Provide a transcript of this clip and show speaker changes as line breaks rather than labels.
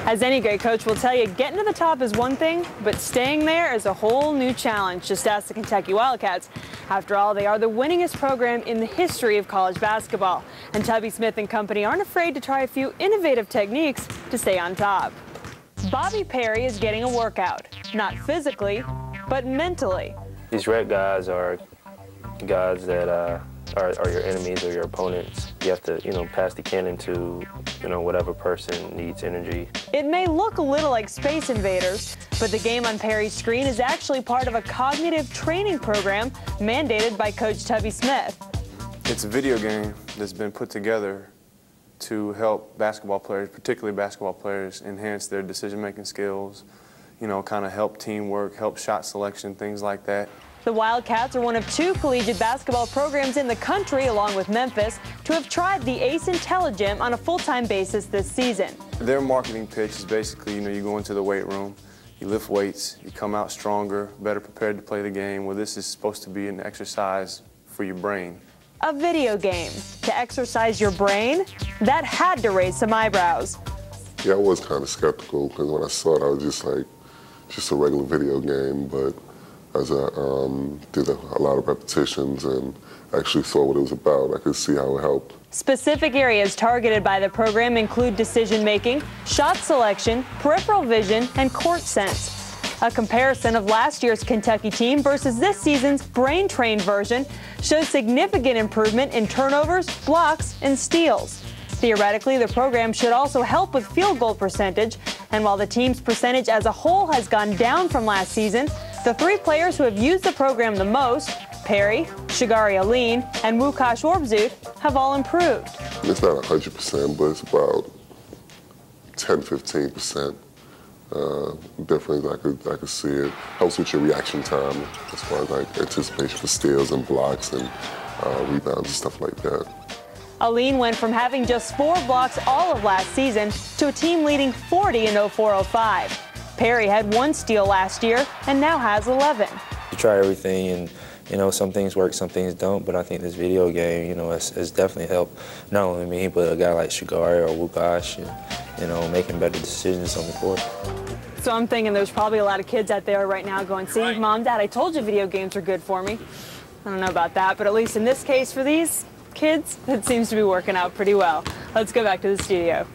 As any great coach will tell you, getting to the top is one thing, but staying there is a whole new challenge. Just ask the Kentucky Wildcats. After all, they are the winningest program in the history of college basketball. And Tubby Smith and company aren't afraid to try a few innovative techniques to stay on top. Bobby Perry is getting a workout, not physically, but mentally.
These red guys are guys that are your enemies or your opponents. You have to, pass the cannon to, whatever person needs energy.
It may look a little like Space Invaders, but the game on Perry's screen is actually part of a cognitive training program mandated by Coach Tubby Smith.
It's a video game that's been put together to help basketball players, particularly basketball players, enhance their decision-making skills, kind of help teamwork, help shot selection, things like that.
The Wildcats are one of 2 collegiate basketball programs in the country, along with Memphis, to have tried the Ace IntelliGym on a full-time basis this season.
Their marketing pitch is basically, you go into the weight room, you lift weights, you come out stronger, better prepared to play the game. Well, this is supposed to be an exercise for your brain.
A video game to exercise your brain? That had to raise some eyebrows.
Yeah, I was kind of skeptical because when I saw it, I was just like, just a regular video game, but as I did a lot of repetitions and actually saw what it was about, I could see how it helped. Specific
areas targeted by the program include decision-making, shot selection, peripheral vision, and court sense. A comparison of last year's Kentucky team versus this season's brain-trained version shows significant improvement in turnovers, blocks, and steals. Theoretically, the program should also help with field goal percentage, and while the team's percentage as a whole has gone down from last season, the 3 players who have used the program the most, Perry, Shigari Aline, and Wukash Orbzut, have all improved.
It's not 100%, but it's about 10–15% difference. I could see it. Helps with your reaction time as far as like anticipation for steals and blocks and rebounds and stuff like that.
Aline went from having just 4 blocks all of last season to a team leading 40 in 04-05. Perry had 1 steal last year and now has 11.
You try everything and, some things work, some things don't, but I think this video game, has definitely helped not only me, but a guy like Shigari or Wukash, making better decisions on the court.
So I'm thinking there's probably a lot of kids out there right now going, see, Mom, Dad, I told you video games are good for me. I don't know about that, but at least in this case for these kids, it seems to be working out pretty well. Let's go back to the studio.